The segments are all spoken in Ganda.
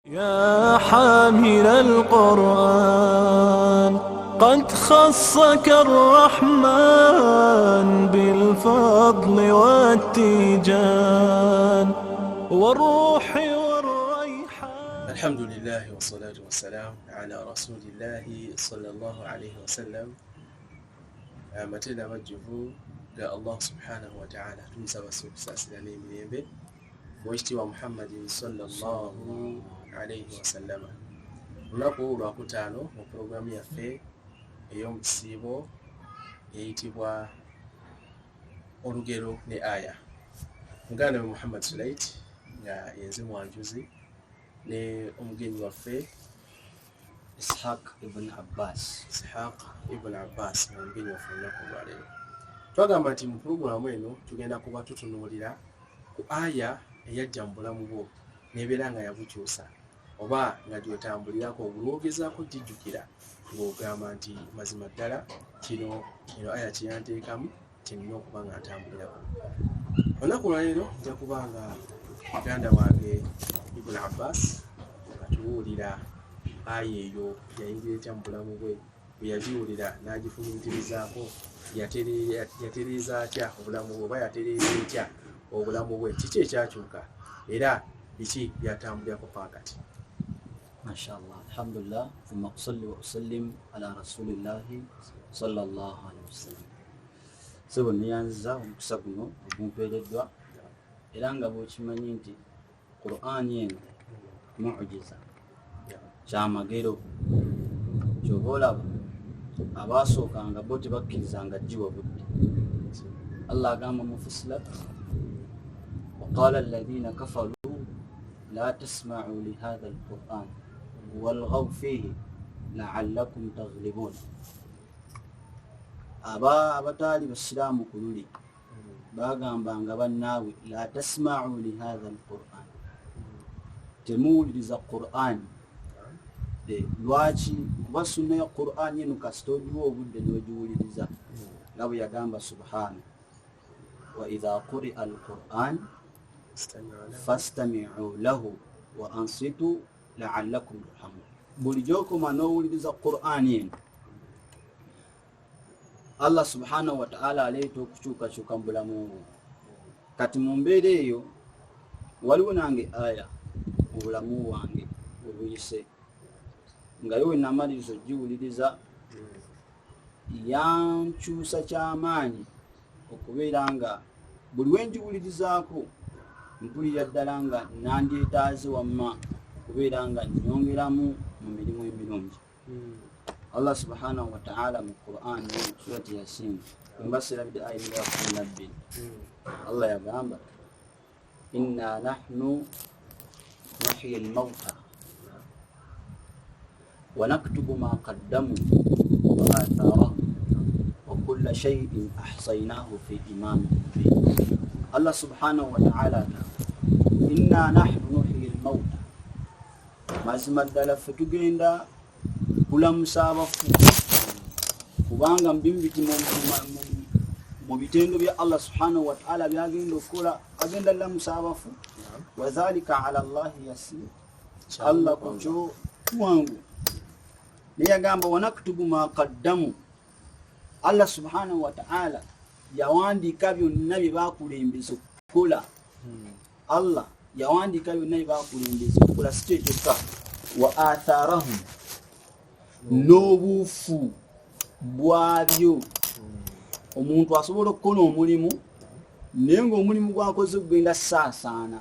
يا حامل القرآن قد خصك الرحمن بالفضل والتيجان والروح والريحان. الحمد لله والصلاة والسلام على رسول الله صلى الله عليه وسلم. Amatenda majjuvu ga Allah subhanahu wa ta'ala tumusaba sukusasira n'emirembe wa Muhammadin sallallahu alayhi wa sallam. Lunaku lwakutaano mu programu yaffe ey'omukisiibo eyitibwa olugero ne aya. Muganda we Muhammad Sulait nga yenze mwanjuzi ne omugenyi waffe Ishaq ibn Abbas omugenyi waffe olunaku olwaleero. Twagamba nti mu pulogulaamu eno tugenda kuba tutunuulira ku aya eyajja mu bulamu bwo n'ebeera nga yabukyusa oba nga gy'otambulirako obulwogezaako gijjukira ng'ogamba nti mazima ddala kino aya kyeyanteekamu kyenina okuba nga ntambulirako. Olunaku olwaleero nja kuba nga muganda wange Ibn Abbas atubuulira aya eyo yayingira etya mu bulamu bwe, bwe yagiwulira n'agifumiitirizaako yatereeza atya obulamu bwe oba yatereeza etya obulamu bwe, kiki ekyakyuka era biki byatambulirako paakati. Mashallah, alhamdulillah, thumma usalli wa usallim ala rasulillahi sallallahu alaihi wasallam. Sebo niyanza omukisa guno ogumpeereddwa era nga bw'okimanyi nti Qur'an eno mu'jiza, kyamagero. Ky'oba olaba abaasookanga bo tebakkirizanga ggiwa budde. Allah agamba mu Fussilat, وقال الذين كفروا لا تسمعوا لهذا القرآن والغوا فيه لعلكم تغلبون. abataali basiraamu ku luli bagambanga bannaawe la tasma'u lihadha alquran, temuwuliriza Qur'an. Lwaki? Kuba sunna ya Qur'an yenu kasita ogiwa obudde n'ogiwuliriza nga bwe yagamba subhana wa idha quri'a alquran fastami'u lahu wa ansitu la'allakum turhamun. Buli gy'okoma n'owuliriza Qur'an yenu Allah subhanahu wa ta'ala aleeta okukyukakyuka mu bulamu bwo. Kati mu mbeera eyo waliwo nange aya mu bulamu wange obuyise nga yo namaliriza ogiwuliriza yankyusa kyamaanyi okubeera nga buli wengiwulirizaako mpulira ddala nga nandyetaaze wamma okubeera nga nyongeramu mu mirimu emirungi. Allah subhanahu wa ta'ala mu Qur'an surati Yasin mbasira bidi aya ya 12 Allah yagamba inna nahnu nuhyi al-mauta wa naktubu ma qaddamu wa atharahum wa kulla shay'in ahsaynahu fi imamin mubin. Allah subhanahu wa ta'ala inna nahnu nuhyi al-mauta, mazima ddala ffe tugenda kulamusa abafu kubanga mbimu biti mu bitendo bya Allah subhanahu wa ta'ala byagenda okukola, agenda lamusa abafu. Wa dhalika ala Allahi yasir, Allah kukyo wangu. Niyagamba wa naktubu ma qaddamu, Allah subhanahu wa ta'ala yawandiika byonna bye bakulembeza okukola. Allah yawandiika byonna bye bakulembeza okukola, si kyo kyokka, wa atharahum, n'obuufu bwabyo. Omuntu asobola okukola omulimu naye ng'omulimu gwakoze gugenda saasaana.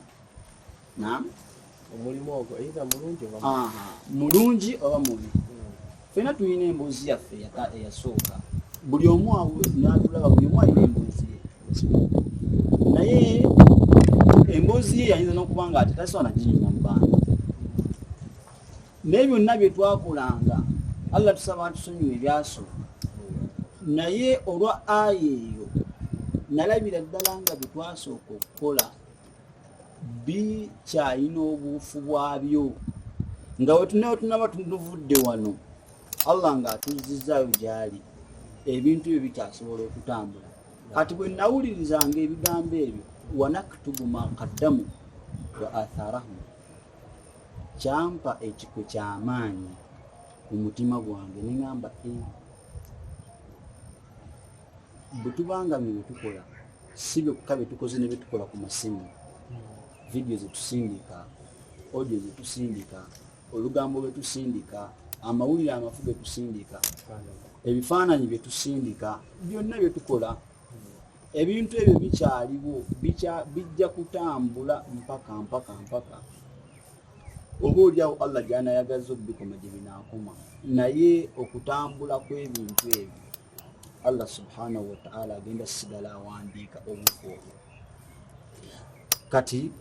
Omulimu ogwo either mulungi oba mubi. Ffenna tulina emboozi yaffe eyasooka, buli omu awo n'atulaba, buli omu alina emboozi ye, naye emboozi ye yayinza n'okuba nga ate tasobola naginyuma mu bantu. Naye byonna bye twakolanga Allah tusaba atusonyiwe ebyasooka, naye olwa aya eyo nalabira ddala nga bye twasooka okukola bikyalina obuufu bwabyo, nga wetunaba tunuvudde wano Allah nga atuzizaayo gyali ebintu ebyo bikyasobola okutambula. Kati bwe nawulirizanga ebigambo ebyo wa naktubu ma qaddamu wa atharahum, kyampa ekiko ky'amaanyi mu mutima gwange ne ngamba bwe tubanga bye tukola si byokka bye tukoze ne bye tukola ku masimu, vidiyo ze tusindika, audio ze tusindika, olugambo lwe tusindika, amawulire amafu ge tusindika, ebifaananyi bye tusindika, byonna bye tukola, ebintu ebyo bikyaliwo, bijja kutambula mpaka oba oliawo Allah gyanayagaza okubikoma gye binaakoma, naye okutambula kw'ebintu ebyo Allah subhanahu wa ta'ala agenda sigala awandiika obufu obwo. Kati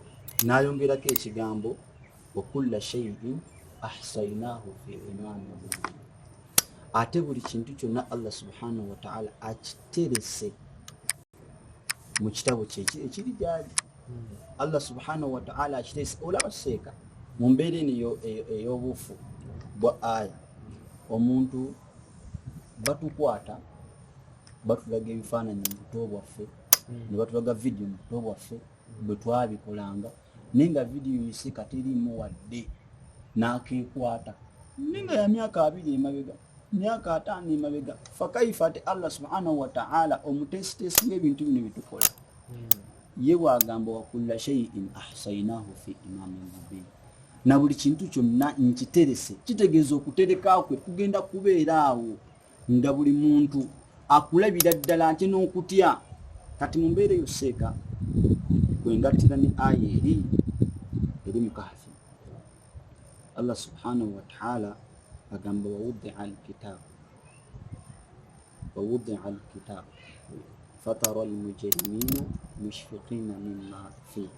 nayongerako ekigambo wa kulla shay'in ahsaynahu fi imamin mubin, ate buli kintu kyonna Allah subhanahu wa ta'ala akiterese mu kitabo kye ekiri gyali. Allah subhanahu wa ta'ala akiterese. Olaba seeka mu mbeera eno ey'obufu bwa aya, omuntu batukwata batulaga ebifaananyi mu buto bwaffe, ne batulaga vidiyo mu buto bwaffe bwe twabikolanga, naye nga vidiyo yisika teriimu wadde n'akeekwata, naye nga ya myaka 2 emabega, myaka 5 emabega. Fakaifa ate Allah subhanahu wa ta'ala omutesitesi ng'ebintu bino bitukola, ye bwagamba wa kulla shay'in ahsaynahu fi imamin mubin, na buli kintu kyonna nkiterese. Kitegeeza okutereka kwe kugenda kubeera awo nga buli muntu akulabira ddala nti n'okutya. Kati mu mbeera eyo seeka kwengattira ne aya eri mu Kahfi, Allah subhanahu wa ta'ala agamba wawudi'a al-kitab fatara al-mujrimina mushfiqina mimma fihi,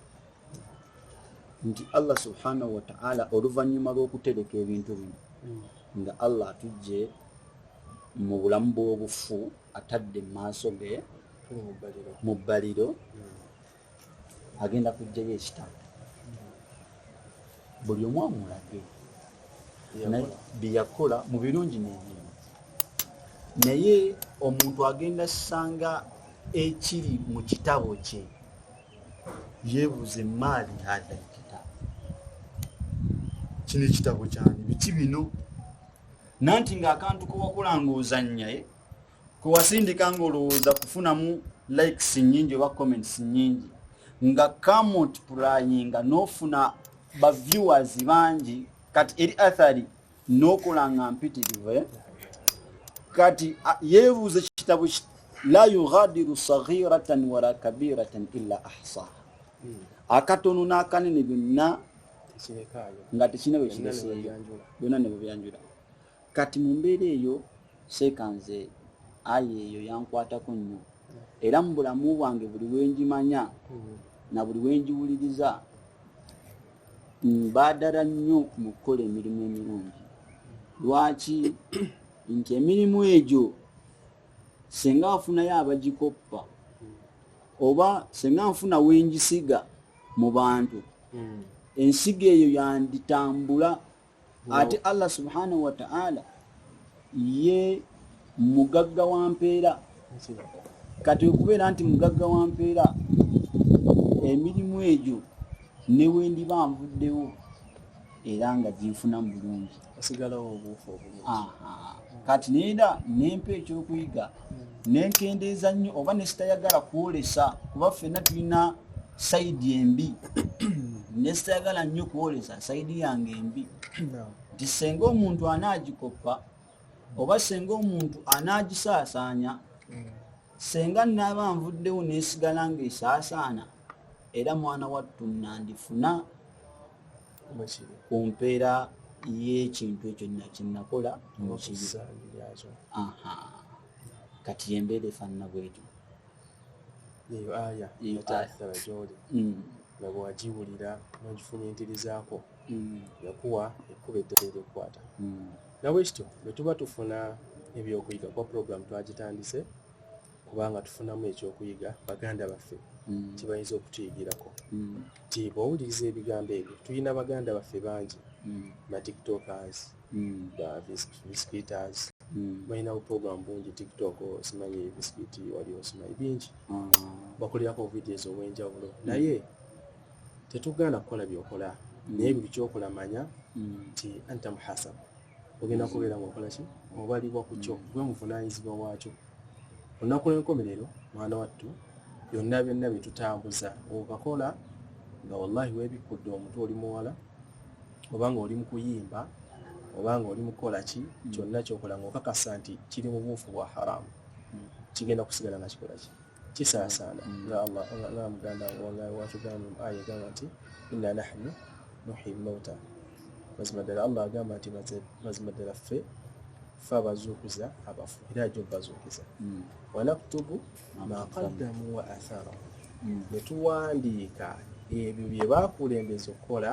nti Allah subhanahu wa ta'ala oluvannyuma lw'okutereka ebintu bino nga Allah atujje mu bulamu bw'obufu, atadde mu maaso ge mu bbaliro, agenda kujjayo ekitabo, buli omu amulage bye yakola mu birungi n'ebibi, naye omuntu agenda ssanga ekiri mu kitabo kye, yeebuuze maali hadha ekitabo, kino ekitabo kyange biki bino? Nanti ng'akantu kewakola ng'ozannyaye, kwewasindika ng'olowooza kufunamu likes nnyingi oba comments nnyingi, nga kamultiplyinga n'ofuna ba viewers bangi, kati eri athari n'okola nga mpitirivu. Kati yeebuuze ekitabo la yughadiru saghiratan wala kabiratan illa ahsaha, akatono n'akanene byonna nga tekina bwe kireseeyo, byonna ne byanjula. Kati mu mbeera eyo seekanze aya eyo yankwatako nnyo, era mu bulamu bwange buli wenjimanya na buli wenjiwuliriza mbaddala nnyo mu kukola emirimu emirungi. Lwaki? Nti emirimu egyo senga afunayo abagikoppa oba senga nfuna wenjisiga mu bantu, ensiga eyo yanditambula. Ate Allah subhanahu wa ta'ala ye mugagga wa mpeera. Kati okubeera nti mugagga wa mpeera, emirimu egyo ne wendiba nvuddewo era nga ginfuna mu bulungi, osigalawo obuufu obulungi. Kati neera nempa ekyokuyiga, nenkendeeza nnyo oba nesitayagala kwolesa, kuba ffenna tulina sayidi embi, nesitayagala nnyo kwolesa sayidi yange embi, nti senga omuntu anaagikoppa oba senga omuntu anaagisaasaanya, senga naaba nvuddewo nesigala ng'esaasaana, era mwana wattu nandifuna ku mpeera y'ekintu ekyo kyenakola mu kibi. Kati yembeera efaanana bwetyo. Eyo aya yataasaba gy'oli nga bwe wagiwulira n'ogifumiitirizaako, yakuwa ekkuba eddala ery'okkwata. Nawe kityo bwe tuba tufuna ebyokuyiga kwa program twagitandise, kubanga tufunamu ekyokuyiga baganda baffe kibayinza okutuyigirako. Ti bw'owuliriza ebigambo ebyo, tulina baganda baffe bangi, ba tiktokers, ba biskiters, balinawo program bungi tiktok, simanyi biskiti waliwo simanyi bingi, bakolerako videos obwenjawulo, naye tetugaana kukola byokola, naye buli kyokola manya nti anta muhasab ogenda kubeera ngaokola ki obalibwa ku kyo gwe muvunaanyizibwa waakyo olunaku lw'enkomerero mwana wattu byonna byonna byetutambuza okakola nga wallahi weebikudde omutwe oli muwala obanga oli mu kuyimba obanga oli mu kukola ki kyonna kyokola ng'okakasa nti kiri mu buufu bwa haramu kigenda kusigala nga kikola ki kisaasaana nga Allah nga muganda watugamba mu aya egamba nti inna nahnu nuhyi lmauta mazima ddala Allah agamba nti mazima ddala ffe abazuukuza abafu era ajja obbazuukiza wanaktubu ma qaddamu wa atharahum ne tuwandiika ebyo bye baakulembeza okukola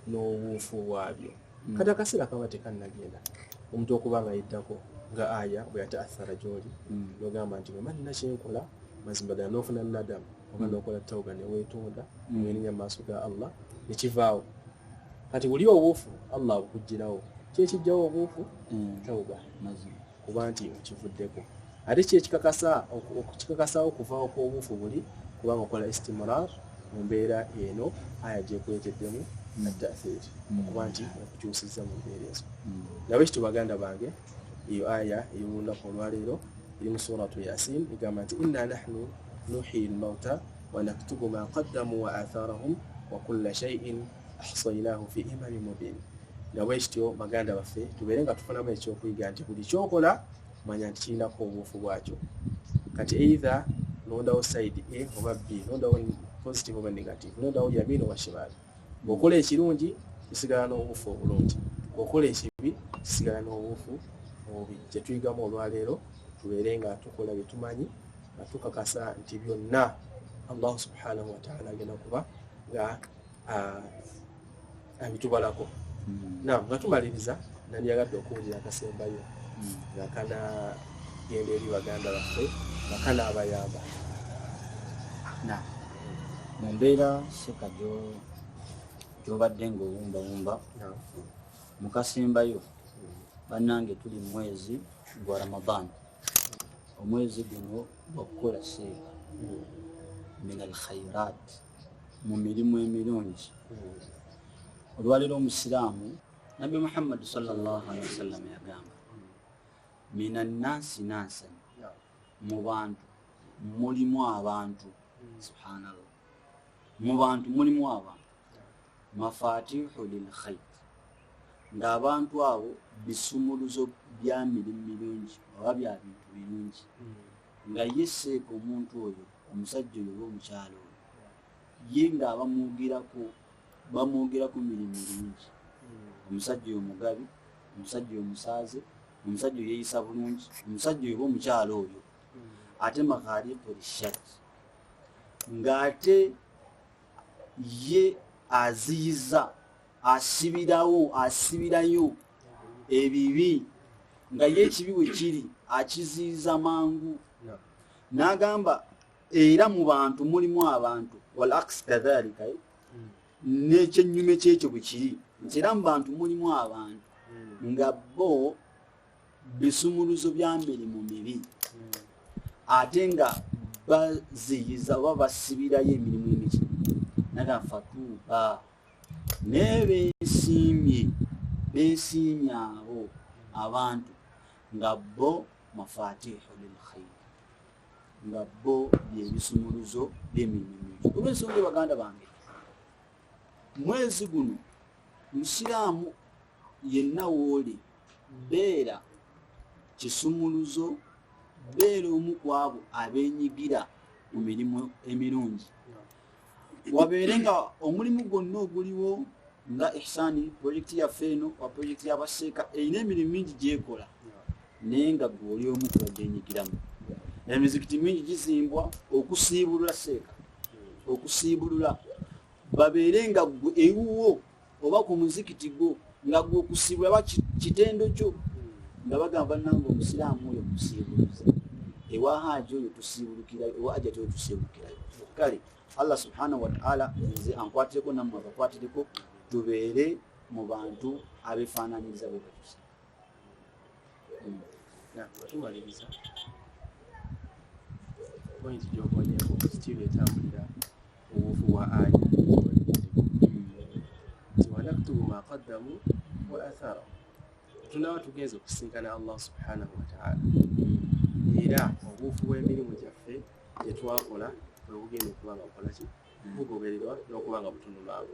n'obuufu bwabyo kati akaseera kaba tekannagenda omuntu okuba nga yeddako nga aya bwe yataathara gy'oli n'ogamba nti wemanina kyenkola mazima ddala n'ofuna nadamu oba n'okola tawuba ne weetonda ng'erinya mu maaso ga Allah ne kivaawo kati buli obuufu Allah bukuggyirawo kyekijjawo obuufu tawuba kuba nti okivuddeko ate kikakasawo okuvaawo kw'obuufu buli kubanga okola istimrar mu mbeera eno aya gyekuleeteddemu attaathiri okuba nti okukyusizza mu mbeera ezo nabwekityo baganda bange eyo aya ey'olunaku olwaleero eri mu suratu yasin egamba nti inna nahnu nuhyi lmauta wa naktubu ma qaddamu wa atharahum wa kulla shay'in ahsaynaahu fi imamin mubin nabwekityo baganda baffe tubeere nga tufunamu ekyokuyiga nti buli kyokola manya nti kirinako obuufu bwakyo kati either londawo side A oba B londawo positive oba negative londawo yamin oba shimaali bw'okola ekirungi kisigala n'obuufu obulungi bw'okola ekibi kisigala n'obuufu obubi kyetuyigamu olwaleero tubeere nga tukola bye tumanyi nga tukakasa nti byonna Allah subhanahu wa ta'ala agenda kuba nga abitubalako nga tumaliriza nandiyagadde okuwulira akasembayo nga kana genda eri baganda baffe nga kana abayamba mu mbeera seka gy'obadde ng'owumbawumba mu kasembayo bannange tuli mu mwezi gwa Ramadan omwezi guno gwakukola seeka min al khairat mu mirimu emirungi olwaleero omusiraamu nabbi Muhammad sallallahu alaihi wasallam yagamba mina nnasi nasan mu bantu mulimu abantu subhanallah mu bantu mulimu abantu mafatihu lil khair ng'abantu abo bisumuluzo bya mirimu mirungi oba bya bintu birungi nga yeseeka omuntu oyo omusajja oyo omukyalo oyo ye nga bamwogeraku mirimu mirungi omusajja oyo mugabi omusajja oyo musaaze omusajja oyo yeeyisa bulungi omusajja oyo omukyalo oyo ate maghariqu lishart ng'ate ye aziyiza asibirayo ebibi nga ye ekibi we kiri akiziyiza mangu n'agamba era mu bantu mulimu abantu wal aks kadhalika n'ekyennyume kyekyo bwe kiri nti era mu bantu mulimu abantu nga bo bisumuluzo bya mirimu mibi ate nga baziyiza oba basibirayo emirimu emiki naga fatuuba beesiimye abo abantu nga bo mafatihu lil khair nga bo byebisumuluzo by'emirimu mingi olw'ensonga baganda bange mwezi guno musiraamu yenna wooli beera kisumuluzo beera omu ku abo abeenyigira mu mirimu emirungi wabeere nga omulimu gwonna oguliwo nga ihsaani projekiti yaffe eno wa projekiti y'abaseeka erina emirimu mingi gyekola naye nga gwoli omu ku bagyenyigiramu emizikiti mingi gizimbwa okusiibulula seeka okusiibulula babeere nga gwe ewuwo oba ku muzikiti gwo nga gwe okusiibula ba kitendo kyo nga bagamba nange omusiraamu oyo musiibuluze ewa haaji oyo tusiibulukirayo ewa hajati oyo tusiibulukirayo kale Allah subhanahu wa ta'ala nze ankwatireko nammwe abakwatireko tubeere mu bantu abefaananyiriza bwe batusa tumaliriza pointi gy'okonyeko positive etambulira obuufu bwa aya nti wanaktubu ma qaddamu وآثاره tunaba tugenze okusinkana Allah subhanahu wa ta'ala era obuufu bw'emirimu gyaffe gyetwakola bwe bugenda okuba nga bukola ki bugobererwa n'okuba nga butunulwamu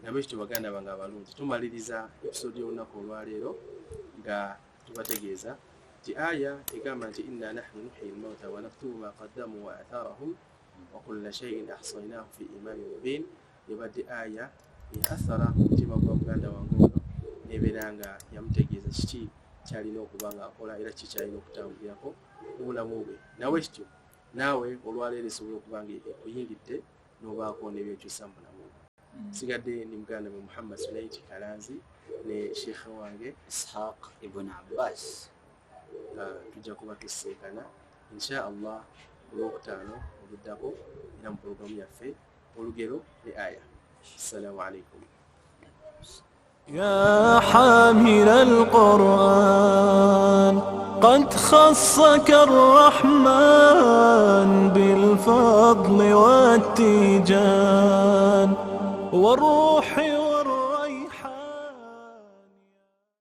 nabwe kityo baganda bange abalungi tumaliriza episode y'olunaku olwaleero nga tubategeeza nti aya egamba nti inna nahnu nuhyi al-mauta wa naktubu ma qaddamu wa atharahum wa kulla shay'in ahsaynahu fi imamin mubin ebadde aya eathara omutima gwa muganda wange ono nebeera nga yamutegeeza kiki kyalina okuba nga akola era kiki kyalina okutambulirako obulamu bwe nawe kityo naawe olwaleero esobola okuba nga ekuyingidde n'obaako n'ebyekyusa mu bulamu bwe sigadde ni muganda we Muhammad Sulaiti Kalanzi ne sheekhe wange Ishaq ibn Abbas tujja kuba tuseekana insha Allah olwokutaano oluddako era mu porogramu yaffe olugero ne aya. Assalamu alaikum. يا حامل القرآن قد خصك الرحمن بالفضل والتيجان والروح